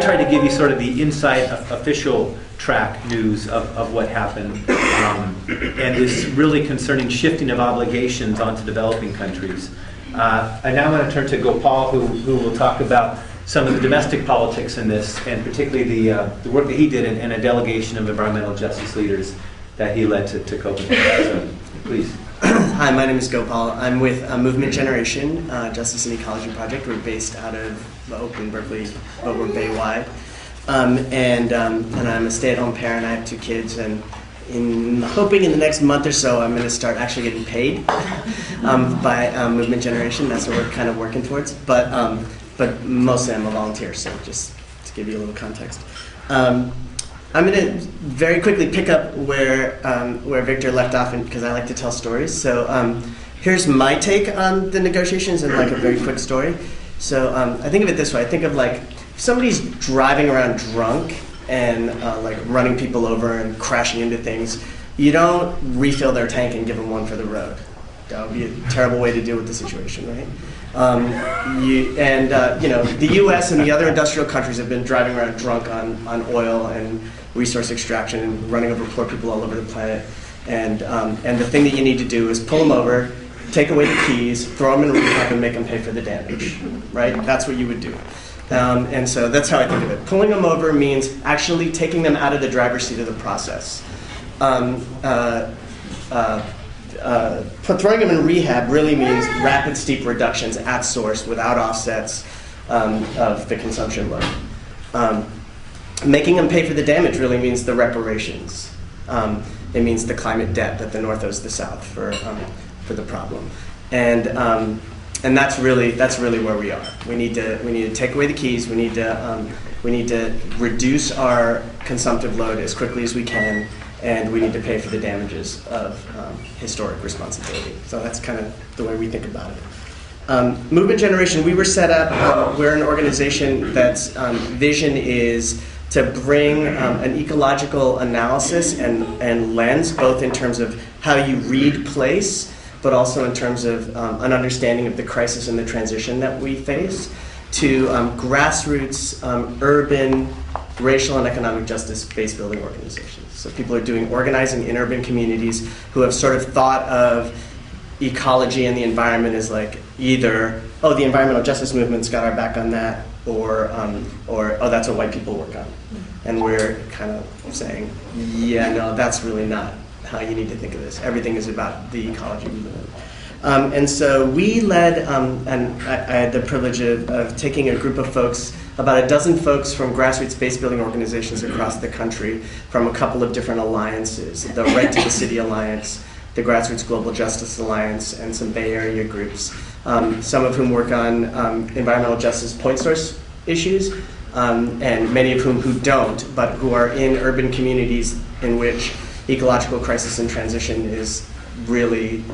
tried to give you sort of the inside official track news of what happened, and this really concerning shifting of obligations onto developing countries. I now want to turn to Gopal, who will talk about some of the domestic politics in this, and particularly the work that he did in a delegation of environmental justice leaders that he led to Copenhagen. So, please. Hi, my name is Gopal. I'm with Movement Generation, Justice and Ecology Project. We're based out of Oakland, Berkeley, but we're Bay-wide. And I'm a stay-at-home parent. I have 2 kids, and hoping in the next month or so, I'm going to start actually getting paid by Movement Generation. That's what we're kind of working towards. But mostly I'm a volunteer, so just to give you a little context. I'm going to very quickly pick up where Victor left off, because I like to tell stories. So here's my take on the negotiations in like a very quick story. So I think of it this way. I think of like if somebody's driving around drunk and like running people over and crashing into things, you don't refill their tank and give them one for the road. That would be a terrible way to deal with the situation, right? You know, the U.S. and the other industrial countries have been driving around drunk on oil and resource extraction and running over poor people all over the planet. And the thing that you need to do is pull them over, take away the keys, throw them in rehab, and make them pay for the damage, right? That's what you would do. And so that's how I think of it. Pulling them over means actually taking them out of the driver's seat of the process. Throwing them in rehab really means rapid, steep reductions at source without offsets of the consumption load. Making them pay for the damage really means the reparations. It means the climate debt that the North owes the South for the problem, and that's really where we are. We need to take away the keys. We need to reduce our consumptive load as quickly as we can, and we need to pay for the damages of historic responsibility. So that's kind of the way we think about it. Movement Generation, we were set up, we're an organization that's vision is to bring an ecological analysis and lens, both in terms of how you read place, but also in terms of an understanding of the crisis and the transition that we face, to grassroots, urban, racial and economic justice base building organizations. So people are doing organizing in urban communities who have sort of thought of ecology and the environment as like either, oh, the environmental justice movement's got our back on that, or oh, that's what white people work on. And we're kind of saying, yeah, no, that's really not how you need to think of this. Everything is about the ecology movement. And so we led, and I had the privilege of taking a group of folks, about a dozen folks from grassroots base building organizations across the country, from a couple of different alliances, the Right to the City Alliance, the Grassroots Global Justice Alliance, and some Bay Area groups, some of whom work on environmental justice point source issues, and many of whom who don't, but who are in urban communities in which ecological crisis and transition is really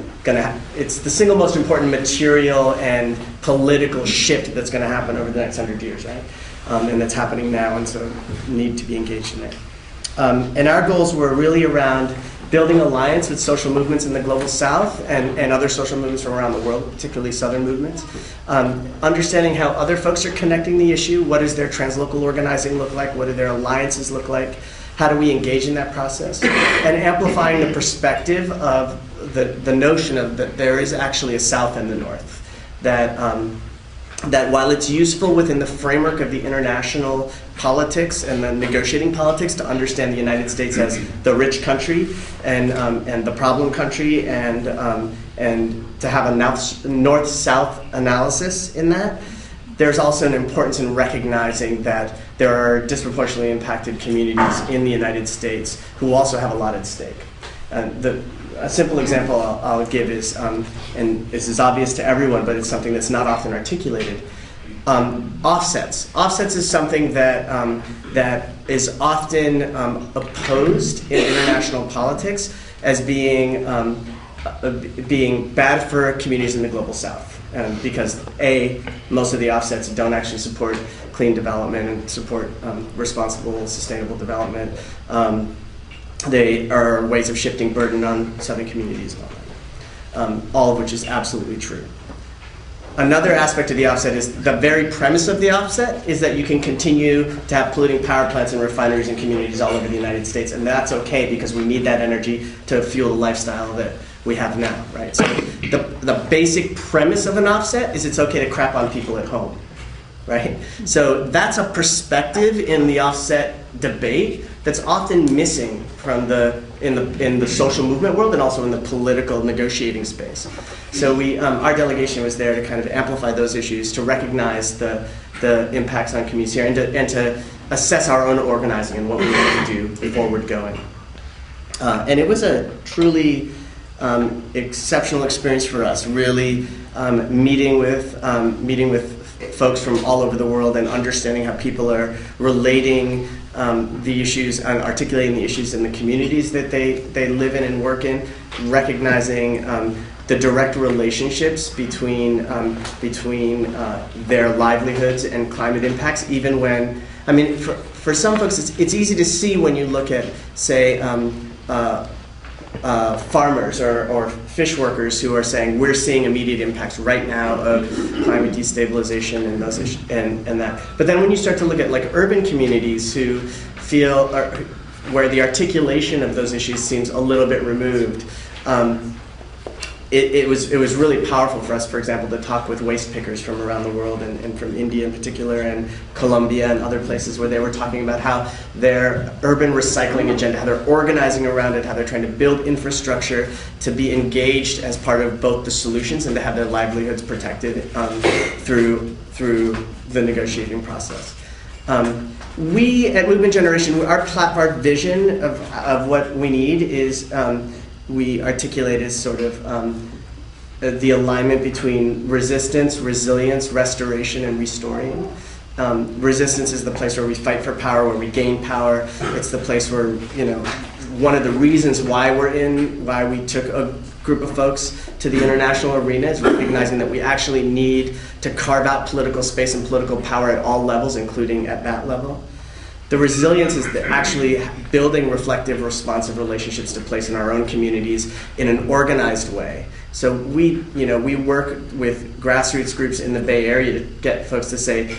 it's the single most important material and political shift that's going to happen over the next 100 years, right? And that's happening now, and so need to be engaged in it. And our goals were really around building alliance with social movements in the global south and other social movements from around the world, particularly southern movements. Understanding how other folks are connecting the issue. What does their translocal organizing look like? What do their alliances look like? How do we engage in that process? And amplifying the perspective of the notion of that there is actually a South and the North. That while it's useful within the framework of the international politics and the negotiating politics to understand the United States as the rich country and the problem country and to have a north-south analysis in that, there's also an importance in recognizing that there are disproportionately impacted communities in the United States who also have a lot at stake. A simple example I'll give is, and this is obvious to everyone, but it's something that's not often articulated. Offsets. Offsets is something that is often opposed in international politics as being bad for communities in the global south. Because A, most of the offsets don't actually support clean development and support responsible, sustainable development. They are ways of shifting burden on southern communities and all that, all of which is absolutely true. Another aspect of the offset is the very premise of the offset is that you can continue to have polluting power plants and refineries in communities all over the United States, and that's okay because we need that energy to fuel the lifestyle that we have now, right? So the basic premise of an offset is it's okay to crap on people at home, right? So that's a perspective in the offset debate that's often missing from in the social movement world and also in the political negotiating space. So our delegation was there to kind of amplify those issues, to recognize the impacts on communities here, and to assess our own organizing and what we want to do forward going. And it was a truly exceptional experience for us, really meeting with folks from all over the world and understanding how people are relating the issues and articulating the issues in the communities that they live in and work in, recognizing the direct relationships between their livelihoods and climate impacts, even when, I mean, for some folks, it's easy to see when you look at, say, farmers or fish workers who are saying we're seeing immediate impacts right now of climate destabilization and those issues, and that. But then when you start to look at like urban communities who feel where the articulation of those issues seems a little bit removed, it was really powerful for us, for example, to talk with waste pickers from around the world and from India in particular and Colombia and other places where they were talking about how their urban recycling agenda, how they're organizing around it, how they're trying to build infrastructure to be engaged as part of both the solutions and to have their livelihoods protected through the negotiating process. We at Movement Generation, our vision of what we need is we articulate as sort of the alignment between resistance, resilience, restoration, and restoring. Resistance is the place where we fight for power, where we gain power. It's the place where, one of the reasons why we took a group of folks to the international arena is recognizing that we actually need to carve out political space and political power at all levels, including at that level. The resilience is actually building reflective, responsive relationships to place in our own communities in an organized way. So we work with grassroots groups in the Bay Area to get folks to say,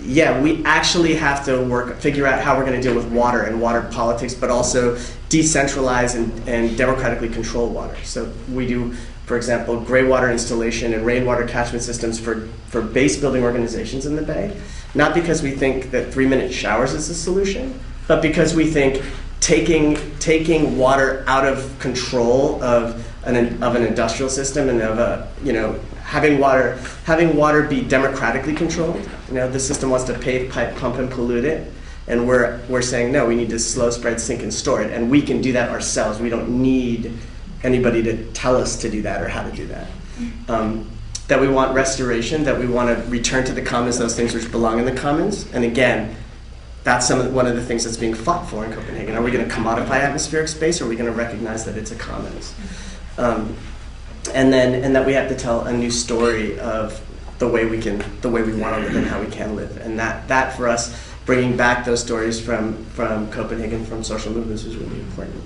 yeah, we actually have to figure out how we're going to deal with water and water politics, but also decentralize and democratically control water. So we do, for example, gray water installation and rainwater catchment systems for base building organizations in the Bay. Not because we think that 3-minute showers is the solution, but because we think taking water out of control of an industrial system and of having water be democratically controlled. The system wants to pave, pipe, pump, and pollute it, and we're saying no. We need to slow spread, sink, and store it, and we can do that ourselves. We don't need anybody to tell us to do that or how to do that. That we want restoration, that we want to return to the commons those things which belong in the commons. And again, that's one of the things that's being fought for in Copenhagen. Are we going to commodify atmospheric space, or are we going to recognize that it's a commons? And that we have to tell a new story of the way we want to live and how we can live. And that for us, bringing back those stories from Copenhagen, from social movements, is really important.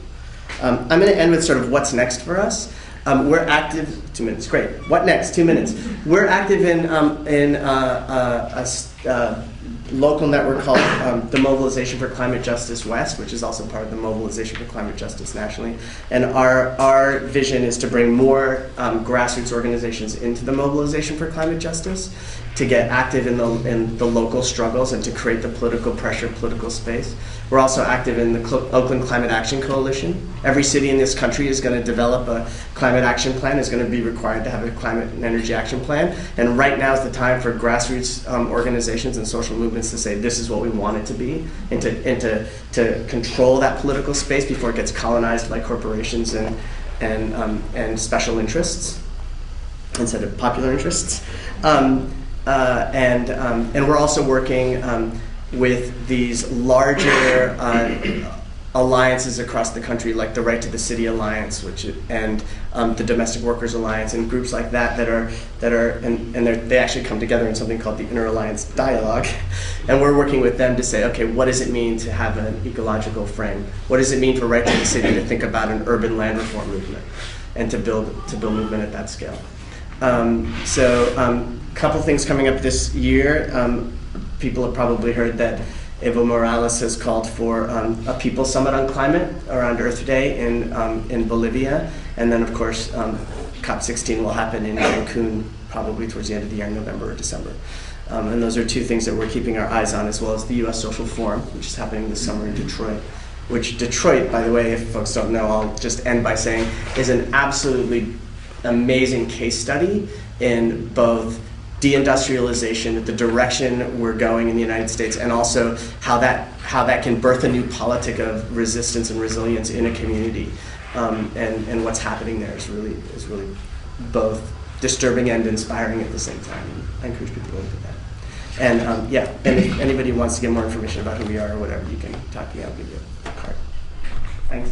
I'm going to end with sort of what's next for us. We're active. 2 minutes, great. What next? 2 minutes. We're active in a local network called the Mobilization for Climate Justice West, which is also part of the Mobilization for Climate Justice nationally. And our vision is to bring more grassroots organizations into the Mobilization for Climate Justice, to get active in the local struggles and to create the political pressure, political space. We're also active in the Oakland Climate Action Coalition. Every city in this country is going to develop a climate action plan, is going to be required to have a climate and energy action plan. And right now is the time for grassroots organizations and social movements to say this is what we want it to be, and to control that political space before it gets colonized by corporations and special interests instead of popular interests. And we're also working with these larger alliances across the country, like the Right to the City Alliance, and the Domestic Workers Alliance, and groups like that they actually come together in something called the Inter-Alliance Dialogue, and we're working with them to say, okay, what does it mean to have an ecological frame? What does it mean for Right to the City to think about an urban land reform movement, and to build movement at that scale? Couple things coming up this year. People have probably heard that Evo Morales has called for a People Summit on Climate around Earth Day in Bolivia. And then, of course, COP16 will happen in Cancun probably towards the end of the year, November or December. And those are two things that we're keeping our eyes on, as well as the U.S. Social Forum, which is happening this summer in Detroit. Which Detroit, by the way, if folks don't know, I'll just end by saying, is an absolutely amazing case study in both deindustrialization, the direction we're going in the United States, and also how that can birth a new politic of resistance and resilience in a community. And what's happening there is really both disturbing and inspiring at the same time. And I encourage people to look at that. And and if anybody wants to get more information about who we are or whatever, you can talk to me. I'll give you a card. Thanks.